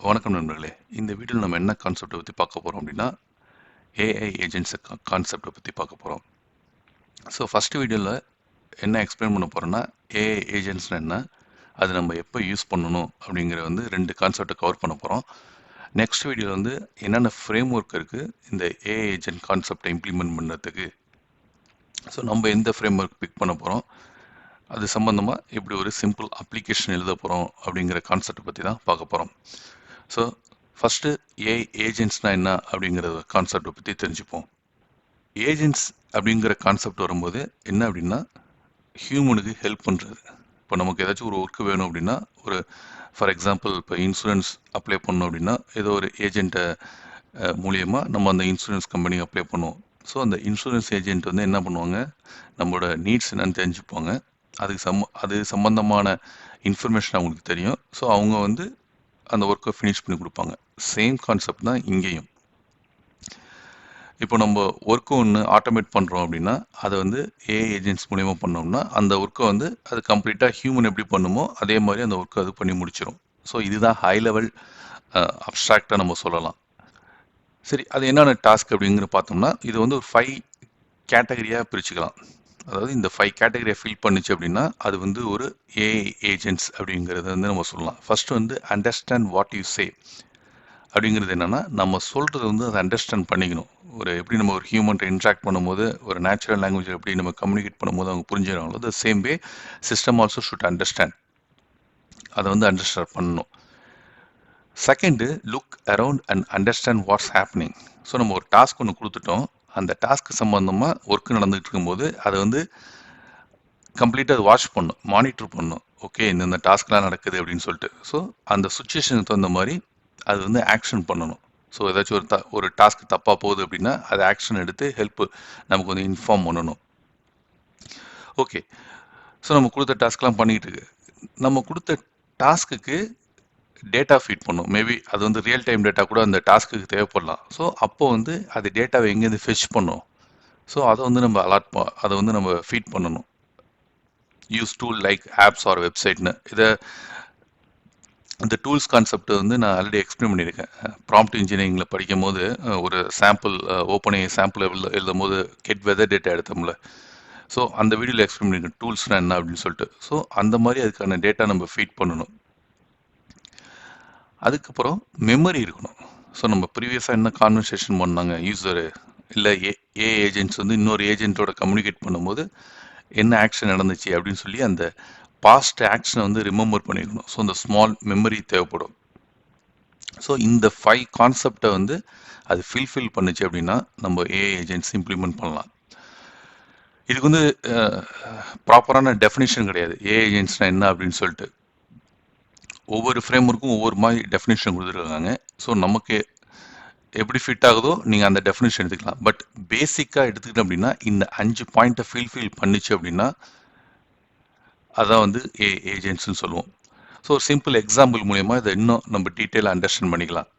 வணக்கம் நண்பர்களே. இந்த வீடியோல நம்ம என்ன கான்செப்ட்ட பத்தி பார்க்க போறோம் அப்படின்னா, ஏஐ ஏஜென்ட்ஸ் கான்செப்ட்ட பத்தி பார்க்க போறோம். ஸோ ஃபர்ஸ்ட் வீடியோல என்ன எக்ஸ்பிளைன் பண்ண போறேன்னா, ஏஐ ஏஜென்ட்ஸ்னா என்ன? அது நம்ம எப்போ யூஸ் பண்ணணும் அப்படிங்கிற 2 கான்செப்ட்ட கவர் பண்ண போறோம். நெக்ஸ்ட் வீடியோல என்னென்ன ஃப்ரேம் ஒர்க் இருக்கு இந்த ஏஐ ஏஜென்ட் கான்செப்ட்ட இம்ப்ளிமெண்ட் பண்றதுக்கு. ஸோ நம்ம எந்த ஃப்ரேம் ஒர்க் பிக் பண்ண போறோம்? அது சம்பந்தமா எப்படி ஒரு சிம்பிள் அப்ளிகேஷன் எழுத போறோம் அப்படிங்கிற கான்செப்ட் பத்தி தான் பார்க்க போறோம். ஸோ ஃபஸ்ட்டு ஏஐ ஏஜென்ட்ஸ்னா என்ன அப்படிங்கிற கான்செப்டை பற்றி தெரிஞ்சுப்போம். ஏஜென்ட்ஸ் அப்படிங்கிற கான்செப்ட் வரும்போது என்ன அப்படின்னா, ஹியூமனுக்கு ஹெல்ப் பண்ணுறது. இப்போ நமக்கு ஏதாச்சும் ஒரு ஒர்க் வேணும் அப்படின்னா, ஒரு ஃபார் எக்ஸாம்பிள் இப்போ இன்சூரன்ஸ் அப்ளை பண்ணோம் அப்படின்னா, ஏதோ ஒரு ஏஜென்ட்டை மூலியமாக நம்ம அந்த இன்சூரன்ஸ் கம்பெனி அப்ளை பண்ணுவோம். ஸோ அந்த இன்சூரன்ஸ் ஏஜென்ட் என்ன பண்ணுவாங்க, நம்மளோட நீட்ஸ் என்னன்னு தெரிஞ்சுப்பாங்க. அது சம்பந்தமான இன்ஃபர்மேஷன் அவங்களுக்கு தெரியும். ஸோ அவங்க அந்த ஒர்க்கை ஃபினிஷ் பண்ணி கொடுப்பாங்க. சேம் கான்செப்ட் தான் இங்கேயும். இப்போ நம்ம ஒர்க்கு ஒன்று ஆட்டோமேட் பண்ணுறோம் அப்படின்னா, அதை ஏஐ ஏஜென்ட்ஸ் மூலியமாக பண்ணோம்னா, அந்த ஒர்க்கை அது கம்ப்ளீட்டாக ஹியூமன் எப்படி பண்ணுமோ அதே மாதிரி அந்த ஒர்க்கை அது பண்ணி முடிச்சிடும். ஸோ இதுதான் ஹை லெவல் அப்ஸ்ட்ராக்டாக நம்ம சொல்லலாம். சரி, அது என்னென்ன டாஸ்க் அப்படிங்கிற பார்த்தோம்னா, இது ஒரு 5 கேட்டகரியாக பிரிச்சுக்கலாம். அதாவது இந்த 5 கேட்டகரியை ஃபில் பண்ணுச்சு அப்படின்னா, அது ஒரு ஏஐ ஏஜென்ட்ஸ் அப்படிங்கிறத நம்ம சொல்லலாம். First understand what you say அப்படிங்கிறது என்னன்னா, நம்ம சொல்றது அதை அண்டர்ஸ்டாண்ட் பண்ணிக்கணும். எப்படி நம்ம ஒரு ஹியூமன்ட்ட இன்ட்ராக்ட் பண்ணும்போது ஒரு நேச்சுரல் லாங்குவேஜ் எப்படி நம்ம கம்யூனிகேட் பண்ணும்போது அவங்க புரிஞ்சுக்கிறாங்களோ, the same way system also should understand. அதை அண்டர்ஸ்டாண்ட் பண்ணணும். Second, look around and understand what's happening. So நம்ம ஒரு டாஸ்க் ஒன்று கொடுத்துட்டோம். அந்த டாஸ்க் சம்பந்தமாக ஒர்க் நடந்துகிட்டு இருக்கும்போது அதை கம்ப்ளீட்டாக அது வாட்ச் பண்ணும், மானிட்டர் பண்ணும். ஓகே, இந்த டாஸ்க்லாம் நடக்குது அப்படின்னு சொல்லிட்டு. ஸோ அந்த சுச்சுவேஷனுக்கு தகுந்த மாதிரி அது ஆக்ஷன் பண்ணணும். ஸோ ஏதாச்சும் ஒரு டாஸ்க் தப்பாக போகுது அப்படின்னா அது ஆக்ஷன் எடுத்து ஹெல்ப் நமக்கு இன்ஃபார்ம் பண்ணணும். ஓகே, ஸோ நம்ம கொடுத்த டாஸ்க்லாம் பண்ணிக்கிட்டு இருக்கு. நம்ம கொடுத்த டாஸ்க்குக்கு டேட்டா ஃபீட் பண்ணும். மேபி அது ரியல் டைம் டேட்டா கூட அந்த டாஸ்க்குக்கு தேவைப்படலாம். ஸோ அப்போ அது டேட்டாவை எங்கேருந்து ஃபெச் பண்ணும். ஸோ அதை நம்ம அதை நம்ம ஃபீட் பண்ணணும். Use tool like apps or வெப்சைட்னு இந்த டூல்ஸ் கான்செப்ட் நான் ஆல்ரெடி எக்ஸ்பிளைன் பண்ணியிருக்கேன். ப்ராம்ப்ட் இன்ஜினியரிங்கில் படிக்கும் போது ஒரு சாம்பிள் ஓப்பனே சாம்பிள் எழுதும் போது கெட் வெதர் டேட்டா எடுத்தோம்ல. ஸோ அந்த வீடியோவில் எக்ஸ்பிளைன் பண்ணியிருக்கேன் டூல்ஸ்னால் என்ன அப்படின்னு சொல்லிட்டு. ஸோ அந்த மாதிரி அதுக்கான டேட்டா நம்ம ஃபீட் பண்ணணும். அதுக்கப்புறம் மெமரி இருக்கணும். ஸோ நம்ம ப்ரீவியஸாக என்ன கான்வர்சேஷன் பண்ணாங்க யூஸரு இல்லை ஏ ஏஜென்ட்ஸ் இன்னொரு ஏஜென்ட்டோட கம்யூனிகேட் பண்ணும்போது என்ன ஆக்ஷன் நடந்துச்சு அப்படின்னு சொல்லி அந்த பாஸ்ட் ஆக்ஷனை ரிமெம்பர் பண்ணிக்கணும். ஸோ இந்த ஸ்மால் மெமரி தேவைப்படும். ஸோ இந்த 5 கான்செப்டை அது ஃபில்ஃபில் பண்ணுச்சு அப்படின்னா நம்ம ஏஐ ஏஜென்ட்ஸ் இம்ப்ளிமெண்ட் பண்ணலாம். இதுக்கு ப்ராப்பரான டெஃபினிஷன் கிடையாது. ஏஐ ஏஜென்ட்ஸ்னா என்ன அப்படின்னு சொல்லிட்டு ஒவ்வொரு ஃப்ரேம் ஒர்க்கும் ஒவ்வொரு மாதிரி டெஃபினிஷன் கொடுத்துருக்காங்க. ஸோ நமக்கு எப்படி ஃபிட் ஆகுதோ நீங்கள் அந்த டெஃபினிஷன் எடுத்துக்கலாம். பட் பேசிக்காக எடுத்துக்கிட்டோம் அப்படின்னா இந்த 5 பாயிண்ட்டை ஃபில்ஃபில் பண்ணிச்சு அப்படின்னா அதான் ஏஜென்ட்ஸ்னு சொல்லுவோம். ஸோ ஒரு சிம்பிள் எக்ஸாம்பிள் மூலயமா இதை இன்னும் நம்ம டீட்டெயிலாக அண்டர்ஸ்டாண்ட் பண்ணிக்கலாம்.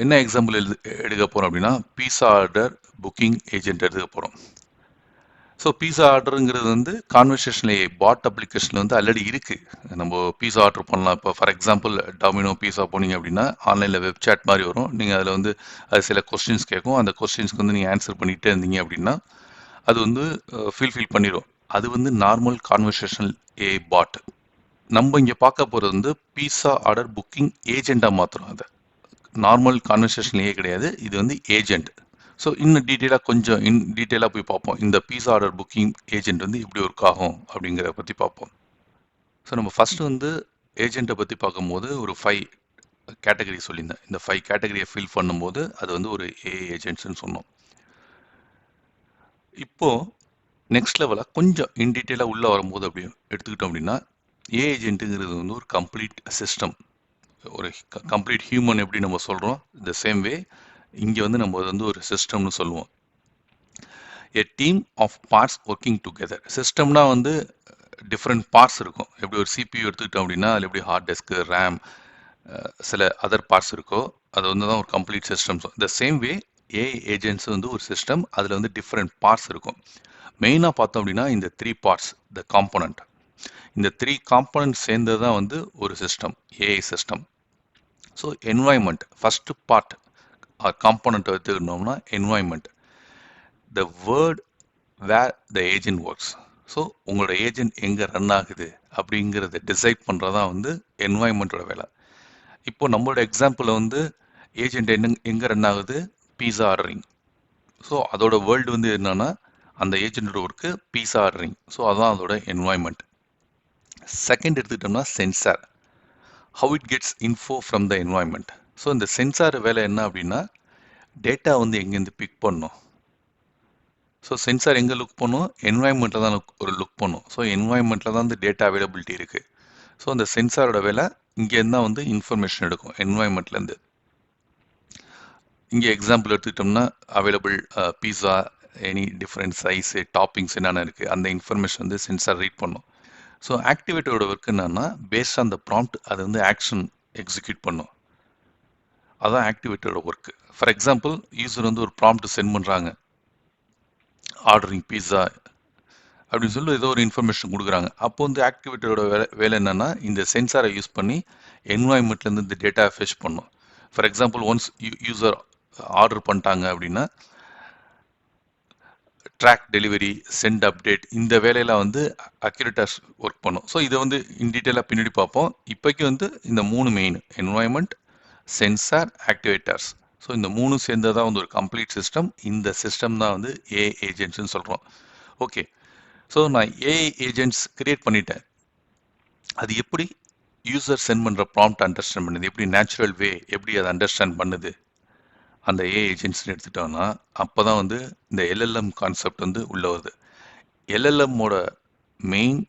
என்ன எக்ஸாம்பிள் எடுக்க போகிறோம் அப்படின்னா, பீஸா ஆர்டர் புக்கிங் ஏஜென்ட் எடுக்க போகிறோம். ஸோ பீஸா ஆர்டருங்கிறது கான்வர்சேஷன் ஏஐ பாட் அப்ளிகேஷனில் ஆல்ரெடி இருக்குது. நம்ம பீஸா ஆர்டர் பண்ணலாம். இப்போ ஃபார் எக்ஸாம்பிள் டாமினோ பீஸா போனீங்க அப்படின்னா ஆன்லைனில் வெப் சாட் மாதிரி வரும். நீங்கள் அதில் அது சில கொஸ்டின்ஸ் கேட்கும். அந்த கொஸ்டின்ஸ்க்கு நீங்கள் ஆன்சர் பண்ணிகிட்டே இருந்தீங்க அப்படின்னா அது ஃபில்ஃபில் பண்ணிடும். அது நார்மல் கான்வர்சேஷனல் ஏஐ பாட். நம்ம இங்கே பார்க்க போகிறது பீஸா ஆர்டர் புக்கிங் ஏஜெண்ட்டாக மாற்றுறோம். அதை நார்மல் கான்வர்சேஷன் ஏஐ கிடையாது, இது ஏஜெண்ட். ஸோ இன்னும் டீட்டெயிலாக போய் பார்ப்போம். இந்த பீஸா ஆர்டர் புக்கிங் ஏஜென்ட் எப்படி ஒர்க் ஆகும் அப்படிங்கிறத பற்றி பார்ப்போம். ஸோ நம்ம ஃபஸ்ட்டு ஏஜெண்ட்டை பற்றி பார்க்கும்போது ஒரு 5 கேட்டகரி சொல்லியிருந்தேன். இந்த 5 கேட்டகரியை ஃபில் பண்ணும்போது அது ஒரு ஏஐ ஏஜென்ட்ஸ்னு சொன்னோம். இப்போது நெக்ஸ்ட் லெவலாக கொஞ்சம் இன் டீட்டெயிலாக உள்ளே வரும்போது அப்படி எடுத்துக்கிட்டோம் அப்படின்னா, ஏஐ ஏஜென்ட்டுங்கிறது ஒரு கம்ப்ளீட் சிஸ்டம். ஒரு கம்ப்ளீட் ஹியூமன் எப்படி நம்ம சொல்கிறோம், இந்த சேம் வே இங்கே நம்ம ஒரு சிஸ்டம்னு சொல்லுவோம். A team of parts working together. சிஸ்டம்னா டிஃப்ரெண்ட் பார்ட்ஸ் இருக்கும். எப்படி ஒரு சிபியூ எடுத்துக்கிட்டோம் அப்படின்னா அதில் எப்படி ஹார்ட் டிஸ்க்கு, ரேம், சில அதர் பார்ட்ஸ் இருக்கோ அது தான் ஒரு கம்ப்ளீட் சிஸ்டம். இந்த சேம் வே ஏஐ ஏஜென்ட்ஸ் ஒரு சிஸ்டம். அதில் டிஃப்ரெண்ட் பார்ட்ஸ் இருக்கும். மெயினாக பார்த்தோம் அப்படின்னா இந்த 3 பார்ட்ஸ் த காம்போனண்ட். இந்த 3 காம்பனன்ட் சேர்ந்தது தான் வந்து ஒரு system, AI system. So environment first part component எடுத்துக்கிட்டோம்னா environment, the world where the agent works. So உங்களோட ஏஜென்ட் எங்கே ரன் ஆகுது அப்படிங்கிறத டிசைட் பண்ணுறதான் வந்து என்வாயன்மெண்ட்டோட வேலை. இப்போ நம்மளோட எக்ஸாம்பிளில் வந்து ஏஜென்ட் எங்கே ரன் ஆகுது, பீஸா ஆர்டரிங். ஸோ அதோட வேர்ல்டு வந்து என்னன்னா அந்த ஏஜென்ட்டோட ஒர்க்கு பீஸா ஆர்டரிங். ஸோ அதான் அதோட என்வாயன்மெண்ட். செகண்ட் எடுத்துக்கிட்டோம்னா sensor, how it gets info from the environment. So இந்த சென்சார் வேலை என்ன அப்படின்னா டேட்டா வந்து எங்கேருந்து பிக் பண்ணும். ஸோ சென்சார் எங்கே லுக் பண்ணும், என்வாயன்மெண்ட்டில் தான் ஒரு லுக் பண்ணும். ஸோ என்வாயன்மெண்ட்டில் தான் வந்து டேட்டா அவைலபிலிட்டி இருக்குது. ஸோ அந்த சென்சாரோட வேலை இங்கேருந்து தான் வந்து இன்ஃபர்மேஷன் எடுக்கும் என்வாயன்மெண்ட்லேருந்து. இங்கே எக்ஸாம்பிள் எடுத்துக்கிட்டோம்னா அவைலபிள் பீஸா, எனி டிஃப்ரெண்ட் சைஸு, டாப்பிங்ஸ் என்னென்ன இருக்குது, அந்த இன்ஃபர்மேஷன் வந்து சென்சார் ரீட் பண்ணும். ஸோ ஆக்டிவேட்டரோட ஒர்க் என்னன்னா பேஸ்ட் ஆன் த ப்ராம்ப்ட் அது வந்து ஆக்ஷன் எக்ஸிக்யூட் பண்ணும். அதான் ஆக்டிவேட்டரோட ஒர்க்கு. ஃபார் எக்ஸாம்பிள் யூசர் வந்து ஒரு ப்ராம்ப்ட் சென்ட் பண்ணுறாங்க, ஆர்டரிங் பீஸா அப்படின்னு சொல்லி ஏதோ ஒரு இன்ஃபர்மேஷன் கொடுக்குறாங்க. அப்போ வந்து ஆக்டிவேட்டரோட வேலை என்னன்னா இந்த சென்சாரை யூஸ் பண்ணி என்வாயன்மெண்ட்லேருந்து இந்த டேட்டா ஃபெச் பண்ணும். For example once user order பண்ணிட்டாங்க அப்படின்னா ட்ராக் டெலிவரி, சென்ட் அப்டேட், இந்த வேலையெல்லாம் வந்து அக்யூரேட்டாக ஒர்க் பண்ணும். ஸோ இதை வந்து இன் டீட்டெயிலாக பின்னாடி பார்ப்போம். இப்போக்கி வந்து இந்த 3 main, environment, sensor, activators. So இந்த 3 சேர்ந்தது தான் வந்து ஒரு கம்ப்ளீட் சிஸ்டம். இந்த சிஸ்டம் தான் வந்து ஏஐ ஏஜென்ட்ஸ்னு சொல்கிறோம். ஓகே, ஸோ நான் ஏஐ ஏஜென்ட்ஸ் கிரியேட் பண்ணிட்டேன். அது எப்படி யூசர் சென்ட் பண்ணுற ப்ராம்ப்ட் அண்டர்ஸ்டாண்ட் பண்ணுது, எப்படி நேச்சுரல் வே எப்படி அதை அண்டர்ஸ்டாண்ட் பண்ணுது அந்த ஏஐ ஏஜென்ட்ஸ்னு எடுத்துட்டோம்னா அப்போ தான் வந்து இந்த எல்எல்எம் கான்செப்ட் வந்து உள்ள வருது. எல்எல்எம்மோட மெயின்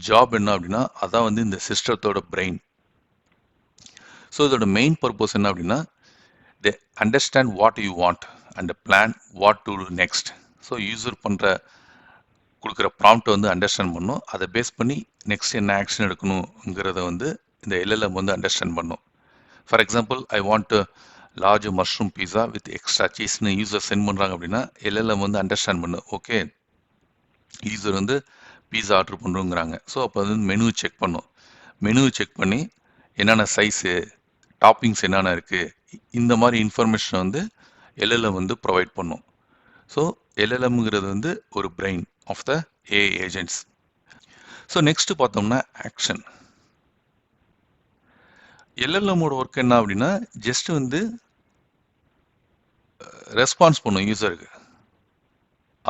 ஜாப் என்ன அப்படின்னா அதான் வந்து இந்த சிஸ்டத்தோட பிரெயின். ஸோ இதோட மெயின் பர்பஸ் என்ன அப்படின்னா they understand what you want and plan what to do next. So user பண்ணுற கொடுக்குற ப்ராம்ப்ட் வந்து அண்டர்ஸ்டாண்ட் பண்ணும், அதை பேஸ் பண்ணி நெக்ஸ்ட் என்ன ஆக்ஷன் எடுக்கணுங்கிறத வந்து இந்த எல்எல்எம் வந்து அண்டர்ஸ்டாண்ட் பண்ணும். For example I want large mushroom pizza with extra சீஸ்னு யூசர் சென்ட் பண்ணுறாங்க அப்படின்னா எல்எல்எம் வந்து அண்டர்ஸ்டாண்ட் பண்ணு, ஓகே யூசர் வந்து பீஸா ஆர்டர் பண்ணுறோங்கிறாங்க. ஸோ அப்போ வந்து மெனு செக் பண்ணும், மெனு செக் பண்ணி என்னென்ன சைஸு, டாப்பிங்ஸ் என்னென்ன இருக்குது, இந்த மாதிரி இன்ஃபர்மேஷன் வந்து எல்எல்எம் வந்து ப்ரொவைட் பண்ணும். ஸோ எல்எல்எம்ங்கிறது வந்து ஒரு brain of the AI agents. So next பார்த்தோம்னா ஆக்ஷன். எல்எல்எம்மோட ஒர்க் என்ன அப்படின்னா ஜஸ்ட் வந்து ரெஸ்பான்ஸ் பண்ணும் யூசருக்கு,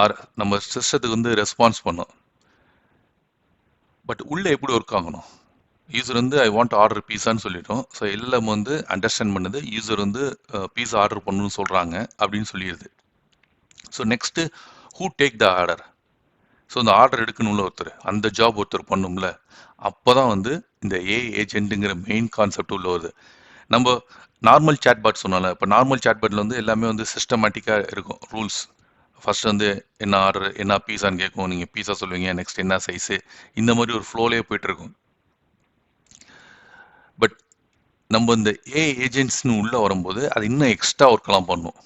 ஆர் நம்ம சிஸ்டத்துக்கு வந்து ரெஸ்பான்ஸ் பண்ணும். பட் உள்ளே எப்படி ஒர்க் ஆகணும், யூசர் வந்து ஐ வாண்ட் ஆர்டர் பீஸான்னு சொல்லிட்டோம். ஸோ எல்எல்எம் வந்து அண்டர்ஸ்டாண்ட் பண்ணுது யூசர் வந்து பீஸா ஆர்டர் பண்ணணும்னு சொல்கிறாங்க அப்படின்னு சொல்லிடுது. So next who take the order. So இந்த ஆர்டர் எடுக்கணும்ல ஒருத்தர், அந்த ஜாப் ஒருத்தர் பண்ணும்ல, அப்போ தான் வந்து இந்த ஏஐ ஏஜென்ட்டுங்கிற மெயின் கான்செப்ட் உள்ள வருது. நம்ம நார்மல் சேட்பாட் சொன்னால, இப்போ நார்மல் சேட்பாட்டில் வந்து எல்லாமே வந்து சிஸ்டமேட்டிக்காக இருக்கும் ரூல்ஸ். ஃபர்ஸ்ட் வந்து என்ன ஆர்டர், என்ன பீஸான்னு கேட்கும், நீங்கள் பீஸா சொல்லுவீங்க, நெக்ஸ்ட் என்ன சைஸு, இந்த மாதிரி ஒரு ஃப்ளோலேயே போயிட்டு இருக்கும். பட் நம்ம இந்த ஏஐ ஏஜென்ட்ஸ்னு உள்ளே வரும்போது அது இன்னும் எக்ஸ்ட்ரா ஒர்க்கெலாம் பண்ணும்.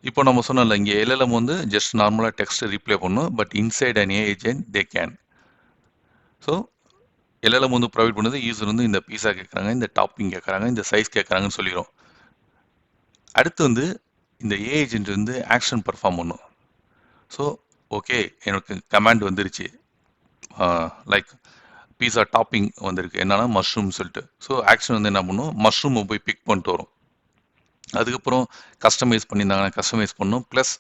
இப்போ நம்ம சொன்னோம்ல இங்கே எல்எல்எம் வந்து ஜஸ்ட் நார்மலாக டெக்ஸ்ட் ரீப்ளே பண்ணும், but inside an AI agent they can. So LLM வந்து ப்ரொவைட் பண்ணுது, யூசர் வந்து இந்த பீஸா கேட்குறாங்க, இந்த டாப்பிங் கேட்குறாங்க, இந்த சைஸ் கேட்குறாங்கன்னு சொல்லிடும். அடுத்து வந்து இந்த ஏஐ ஏஜென்ட் வந்து ஆக்ஷன் பர்ஃபார்ம் பண்ணும். ஸோ ஓகே எனக்கு கமாண்ட் வந்துருச்சு, லைக் பீஸா டாப்பிங் வந்திருக்கு என்னன்னா மஷ்ரூம் சொல்லிட்டு. ஸோ ஆக்ஷன் வந்து என்ன பண்ணும், மஷ்ரூமை போய் பிக் பண்ணிட்டு வரும். அதுக்கப்புறம் கஸ்டமைஸ் பண்ணியிருந்தாங்கன்னா கஸ்டமைஸ் பண்ணும், ப்ளஸ்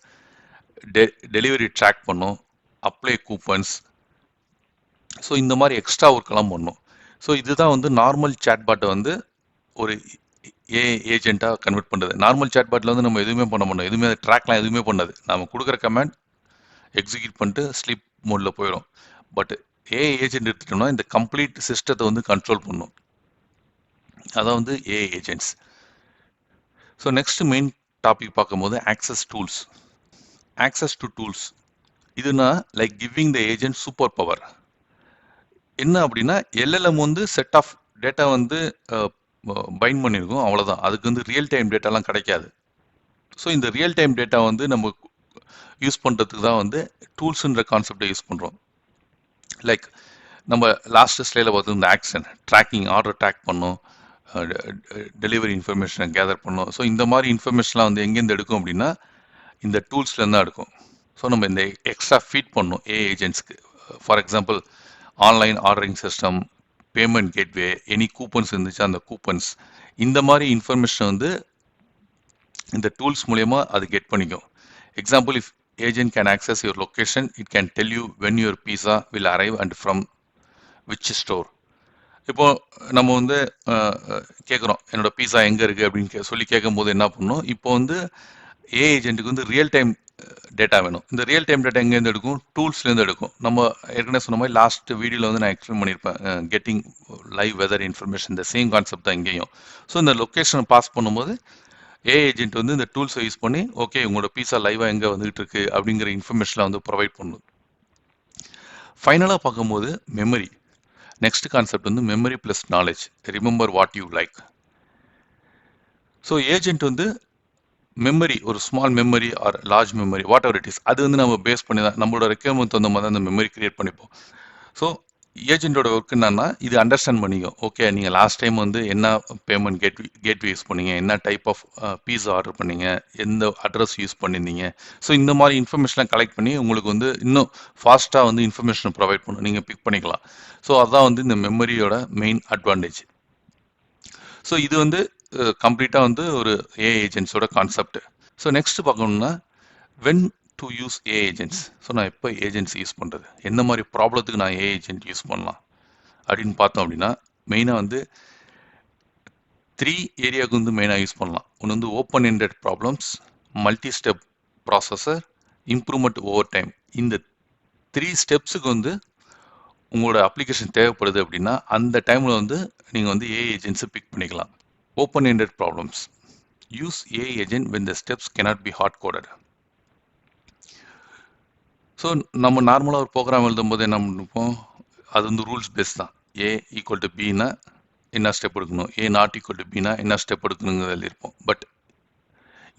டெலிவரி ட்ராக் பண்ணும், அப்ளை கூப்பன்ஸ். ஸோ இந்த மாதிரி எக்ஸ்ட்ரா ஒர்க்கெல்லாம் பண்ணும். ஸோ இதுதான் வந்து நார்மல் சேட்பாட்டை வந்து ஒரு ஏஐ ஏஜென்ட்டாக கன்வெர்ட் பண்ணுறது. நார்மல் சேட்பாட்டில் வந்து நம்ம எதுவுமே பண்ண மாட்டோம், எதுவுமே ட்ராக்லாம் எதுவுமே பண்ணாது, நம்ம கொடுக்குற கமாண்ட் எக்ஸிக்யூட் பண்ணிட்டு ஸ்லீப் மோடில் போயிடும். பட் ஏஐ ஏஜென்ட் எடுத்துட்டோம்னா இந்த கம்ப்ளீட் சிஸ்டத்தை வந்து கண்ட்ரோல் பண்ணும். அதான் வந்து AI agents. So next main topic பார்க்கும்போது access tools. Access to tools இதுனா like giving the agent super power. என்ன அப்படின்னா எல்எல்எம் வந்து செட் ஆஃப் டேட்டா வந்து பைண்ட் பண்ணியிருக்கோம், அவ்வளோதான். அதுக்கு வந்து ரியல் டைம் டேட்டாலாம் கிடைக்காது. ஸோ இந்த ரியல் டைம் டேட்டா வந்து நம்ம யூஸ் பண்ணுறதுக்கு தான் வந்து டூல்ஸுன்ற கான்செப்டை யூஸ் பண்ணுறோம். லைக் நம்ம லாஸ்ட் ஸ்லைடில் பார்த்தோம் இந்த ஆக்ஷன் ட்ராக்கிங் ஆர்டர் ட்ராக் பண்ணோம், டெலிவரி இன்ஃபர்மேஷனை கேதர் பண்ணோம். ஸோ இந்த மாதிரி இன்ஃபர்மேஷன்லாம் வந்து எங்கேருந்து எடுக்கும் அப்படின்னா இந்த டூல்ஸ்லேருந்து தான் எடுக்கும். ஸோ நம்ம இந்த எக்ஸ்ட்ரா ஃபீட் பண்ணோம் ஏ ஏஜென்ட்ஸ்க்கு. For example online ordering system, payment gateway, any coupons இருந்துச்சு அந்த கூப்பன்ஸ், இந்த மாதிரி இன்ஃபர்மேஷன் வந்து இந்த டூல்ஸ் மூலயமா அது கெட் பண்ணிக்கும். Example, if agent can access your location, it can tell you when your pizza will arrive and from which store. இப்போ நம்ம வந்து கேட்குறோம் என்னோட பீஸா எங்கே இருக்குது அப்படின்னு சொல்லி கேட்கும் போது என்ன பண்ணணும், இப்போ வந்து ஏ ஏஜென்ட்டுக்கு வந்து ரியல் டைம் டேட்டா வேணும். இந்த ரியல் டைம் டேட்டா எங்கேருந்து எடுக்கும்? டூல்ஸ்லேருந்து எடுக்கும். நம்ம ஏற்கனவே சொன்ன மாதிரி லாஸ்ட் வீடியோவில் வந்து நான் எக்ஸ்பிளைன் பண்ணியிருப்பேன், கெட்டிங் லைவ் வெதர் இன்ஃபர்மேஷன், இந்த சேம் கான்செப்ட் தான் இங்கேயும். ஸோ இந்த லொக்கேஷனை பாஸ் பண்ணும்போது ஏ ஏஜென்ட் வந்து இந்த டூல்ஸை யூஸ் பண்ணி ஓகே உங்களோட பீஸா லைவாக எங்கே வந்துகிட்டு இருக்கு அப்படிங்கிற இன்ஃபர்மேஷனை வந்து ப்ரொவைட் பண்ணுது. ஃபைனலாக பார்க்கும்போது மெமரி, நெக்ஸ்ட் கான்செப்ட் வந்து memory plus knowledge, remember what you like. So agent வந்து மெமரி, ஒரு small memory or large memory, whatever it is, அது வந்து நம்ம பேஸ் பண்ணி தான் நம்மளோட ரெக்யர்மெண்ட் தகுந்த மாதிரி தான் அந்த மெமரி கிரியேட் பண்ணிப்போம். ஸோ ஏஜென்ட்டோட ஒர்க் என்னன்னா இது அண்டர்ஸ்டாண்ட் பண்ணிக்கும். ஓகே நீங்கள் லாஸ்ட் டைம் வந்து என்ன பேமெண்ட் கேட்வே யூஸ் பண்ணீங்க, என்ன டைப் ஆஃப் பீஸா ஆர்டர் பண்ணீங்க, எந்த அட்ரஸ் யூஸ் பண்ணியிருந்தீங்க. ஸோ இந்த மாதிரி இன்ஃபர்மேஷன்லாம் கலெக்ட் பண்ணி உங்களுக்கு வந்து இன்னும் ஃபாஸ்ட்டாக வந்து இன்ஃபர்மேஷன் ப்ரொவைட் பண்ணும், நீங்கள் பிக் பண்ணிக்கலாம். ஸோ அதுதான் வந்து இந்த மெமரியோட மெயின் அட்வான்டேஜ். ஸோ இது வந்து கம்ப்ளீட்டாக வந்து ஒரு ஏ ஏஜென்ட்ஸோட கான்செப்ட். ஸோ நெக்ஸ்ட் பார்க்கணும்னா when to use A agents. So நான் எப்போ ஏஜென்ட்ஸ் யூஸ் பண்ணுறது, எந்த மாதிரி ப்ராப்ளத்துக்கு நான் ஏ ஏஜென்ட் யூஸ் பண்ணலாம் அப்படின்னு பார்த்தோம் அப்படின்னா மெயினாக வந்து 3 ஏரியாவுக்கு வந்து மெயினாக யூஸ் பண்ணலாம். ஒன்று வந்து open ended problems, multi step processor, improvement over time. இந்த 3 ஸ்டெப்ஸுக்கு வந்து உங்களோட அப்ளிகேஷன் தேவைப்படுது அப்படின்னா அந்த டைமில் வந்து நீங்கள் வந்து ஏ ஏஜென்ட்ஸை பிக் பண்ணிக்கலாம். Open ended problems, use A agent when the steps cannot be hard coded. So நம்ம நார்மலாக ஒரு ப்ரோக்ராம் எழுதும்போது என்ன பண்ணிருப்போம், அது வந்து ரூல்ஸ் பேஸ் தான். ஏ ஈக்குவல் டு பின்னா என்ன ஸ்டெப் எடுக்கணும், ஏ நாட் ஈக்குவல் டு பின்னா என்ன ஸ்டெப் எடுக்கணுங்கிறது எழுதியிருப்போம். பட்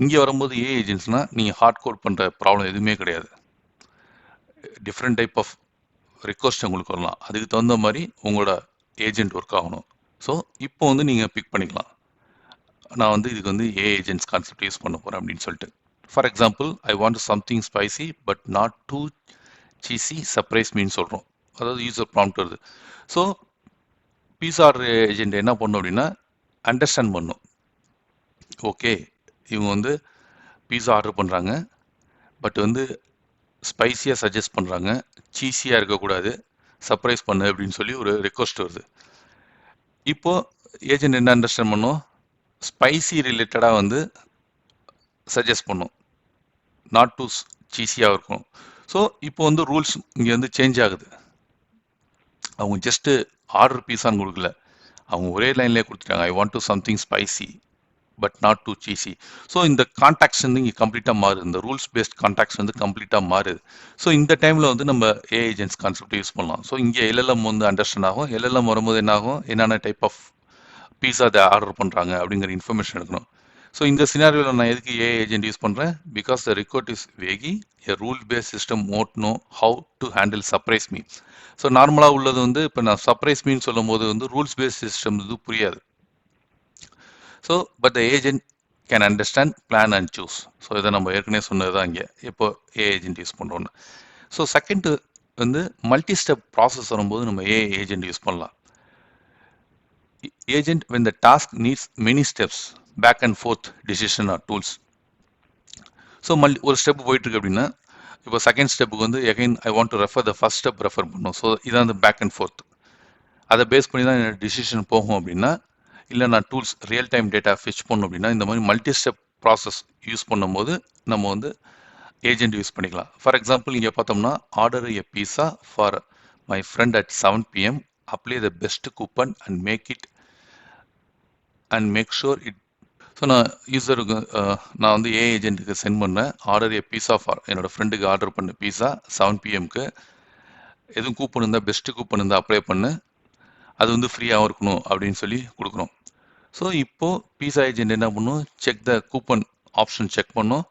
இங்கே வரும்போது ஏ ஏஜென்ட்ஸ்னால் நீங்கள் ஹார்ட் கோட் பண்ணுற ப்ராப்ளம் எதுவுமே கிடையாது. டிஃப்ரெண்ட் டைப் ஆஃப் ரிக்வஸ்ட் உங்களுக்கு வரலாம், அதுக்கு தகுந்த மாதிரி உங்களோட ஏஜென்ட் ஒர்க் ஆகணும். ஸோ இப்போ வந்து நீங்கள் பிக் பண்ணிக்கலாம், நான் வந்து இதுக்கு வந்து ஏ ஏஜென்ட்ஸ் கான்செப்ட் யூஸ் பண்ண போகிறேன் அப்படின்னு சொல்லிட்டு. For example, I want something spicy but not too cheesy, surprise மீன்னு சொல்கிறோம். அதாவது யூசர் ப்ராம்ப்ட் வருது. ஸோ பீஸா ஆர்டர் ஏஜென்ட் என்ன பண்ணும் அப்படின்னா அண்டர்ஸ்டாண்ட் பண்ணும். ஓகே இவங்க வந்து பீஸா ஆர்டர் பண்ணுறாங்க, பட் வந்து ஸ்பைஸியாக சஜஸ்ட் பண்ணுறாங்க, சீஸியாக இருக்கக்கூடாது, சர்ப்ரைஸ் பண்ணு அப்படின்னு சொல்லி ஒரு ரெக்வஸ்ட் வருது. இப்போது ஏஜென்ட் என்ன அண்டர்ஸ்டாண்ட் பண்ணும், ஸ்பைசி ரிலேட்டடாக வந்து சஜஸ்ட் பண்ணும், நாட் டூ சீஸியாக இருக்கும். ஸோ இப்போ வந்து ரூல்ஸ் இங்கே வந்து சேஞ்ச் ஆகுது. அவங்க ஜஸ்ட்டு ஆர்டர் பீஸான்னு கொடுக்கல, அவங்க ஒரே லைன்லேயே கொடுத்துட்டாங்க, I want to something spicy but not too cheesy. So இந்த கான்டாக்ட்ஸ் வந்து இங்கே கம்ப்ளீட்டாக மாறுது, இந்த ரூல்ஸ் பேஸ்ட் கான்டாக்ட்ஸ் வந்து கம்ப்ளீட்டாக மாறுது. ஸோ இந்த டைமில் வந்து நம்ம ஏ ஏஜென்ட்ஸ் கான்செப்ட் யூஸ் பண்ணலாம். ஸோ இங்கே எல்எல்எம் வந்து அண்டர்ஸ்டாண்ட் ஆகும், எல்எல்எம் வரும்போது என்ன ஆகும், என்னென்ன டைப் ஆஃப் பீஸா அதை ஆர்டர் பண்ணுறாங்க அப்படிங்கிற இன்ஃபர்மேஷன் எடுக்கணும். ஸோ இந்த சினாரியோவில் நான் எதுக்கு ஏ ஏஜென்ட் யூஸ் பண்ணுறேன், because the request is vague, a rule based system won't know how to handle surprise me. So நார்மலாக உள்ளது வந்து இப்போ நான் சர்ப்ரைஸ் மீன் சொல்லும் போது வந்து ரூல்ஸ் பேஸ்ட் சிஸ்டம் இது புரியாது. So but the agent can understand, plan and choose. So இதை நம்ம ஏற்கனவே சொன்னது தான் இங்கே இப்போ ஏ ஏஜென்ட் யூஸ் பண்ணுறோன்னு. ஸோ செகண்ட் வந்து மல்டி ஸ்டெப் ப்ராசஸ் வரும்போது நம்ம ஏ ஏஜென்ட் யூஸ் பண்ணலாம். Agent when the task needs many steps, back and forth decision or tools. So ஒரு ஸ்டெப் போயிட்டு இருக்கு அப்படின்னா இப்போ செகண்ட் ஸ்டெப்புக்கு வந்து again I want to refer the first step refer பண்ணும். ஸோ இதான் அந்த பேக் அண்ட் ஃபோர்த், அதை பேஸ் பண்ணி தான் என்னோட டிசிஷன் போகும் அப்படின்னா, இல்லை நான் tools real time data Fitch பண்ணணும் அப்படின்னா இந்த மாதிரி மல்டி ஸ்டெப் ப்ராசஸ் யூஸ் பண்ணும்போது நம்ம வந்து ஏஜென்ட் யூஸ் பண்ணிக்கலாம். ஃபார் எக்ஸாம்பிள் இங்கே பார்த்தோம்னா order a pizza for my friend at 7 PM, apply the best coupon and make sure it. So நான் யூஸருக்கு நான் வந்து ஏ ஏஜென்ட்டுக்கு சென்ட் பண்ணேன், ஆர்டர் எ பீஸா ஃபார் என்னோட ஃப்ரெண்டுக்கு ஆர்டர் பண்ண பீஸா 7 PMக்கு, எதுவும் கூப்பன் இருந்தால் பெஸ்ட்டு கூப்பன் இருந்தால் அப்ளை பண்ணு, அது வந்து ஃப்ரீயாகவும் இருக்கணும் அப்படின்னு சொல்லி கொடுக்குறோம். ஸோ இப்போது பீஸா ஏஜென்ட் என்ன பண்ணும், check the coupon option check பண்ணும்,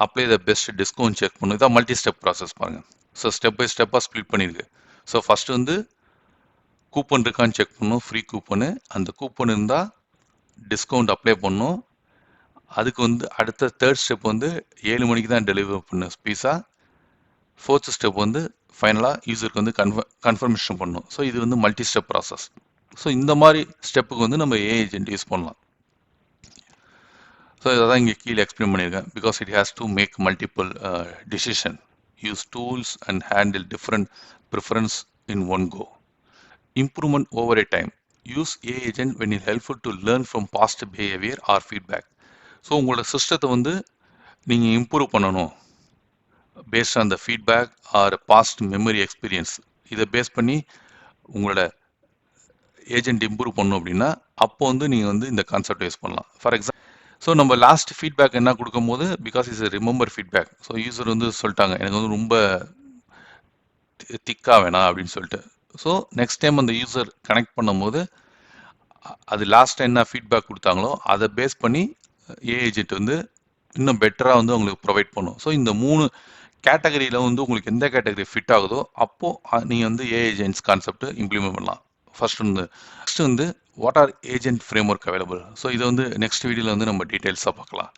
apply the best discount check பண்ணும். இதான் மல்டி ஸ்டெப் ப்ராசஸ் பாருங்கள். ஸோ ஸ்டெப் பை ஸ்டெப்பாக ஸ்ப்ளிட் பண்ணியிருக்கு. ஸோ ஃபஸ்ட்டு வந்து கூப்பன் இருக்கான்னு செக் பண்ணணும், ஃப்ரீ கூப்பனு. அந்த கூப்பன் இருந்தால் டிஸ்கவுண்ட் அப்ளை பண்ணணும். அதுக்கு வந்து அடுத்த தேர்ட் ஸ்டெப் வந்து 7 மணிக்கு தான் டெலிவர் பண்ண பீஸா. ஃபோர்த் ஸ்டெப் வந்து ஃபைனலாக யூசருக்கு வந்து கன்ஃபர்மேஷன் பண்ணணும். ஸோ இது வந்து மல்டி ஸ்டெப் ப்ராசஸ். ஸோ இந்த மாதிரி ஸ்டெப்புக்கு வந்து நம்ம ஏஐ ஏஜென்ட் யூஸ் பண்ணலாம். ஸோ இதை தான் இங்கே கீழே எக்ஸ்பிளைன் பண்ணியிருக்கேன். Because it has to make multiple decision, use tools and handle different preference in one go. Improvement over a time. Use AI agent when it helpful to learn from past behavior or feedback. So உங்களோட சிஸ்டத்தை வந்து நீங்கள் improve பண்ணணும் based on the feedback or past memory experience. இதை base பண்ணி உங்களோட agent improve பண்ணணும் அப்படின்னா அப்போ வந்து நீங்கள் வந்து இந்த கான்செப்ட் யூஸ் பண்ணலாம். ஃபார் எக்ஸாம்பிள், ஸோ நம்ம லாஸ்ட் ஃபீட்பேக் என்ன கொடுக்கும்போது because is remember feedback. So user வந்து சொல்லிட்டாங்க எனக்கு வந்து ரொம்ப திக்காக வேணாம் அப்படின்னு சொல்லிட்டு. ஸோ நெக்ஸ்ட் டைம் அந்த யூசர் கனெக்ட் பண்ணும்போது அது லாஸ்ட் என்ன ஃபீட்பேக் கொடுத்தாங்களோ அதை பேஸ் பண்ணி ஏஐ ஏஜென்ட் வந்து இன்னும் பெட்டராக வந்து உங்களுக்கு ப்ரொவைட் பண்ணும். ஸோ இந்த 3 கேட்டகரியில் வந்து உங்களுக்கு எந்த கேட்டகரி ஃபிட் ஆகுதோ அப்போது நீங்கள் வந்து ஏஐ ஏஜென்ட்ஸ் கான்செப்ட் இம்ப்ளிமெண்ட் பண்ணலாம். ஃபர்ஸ்ட் வந்து what are agent frame work available. So இதை வந்து நெக்ஸ்ட் வீடியோவில் வந்து நம்ம டீட்டெயில்ஸாக பார்க்கலாம்.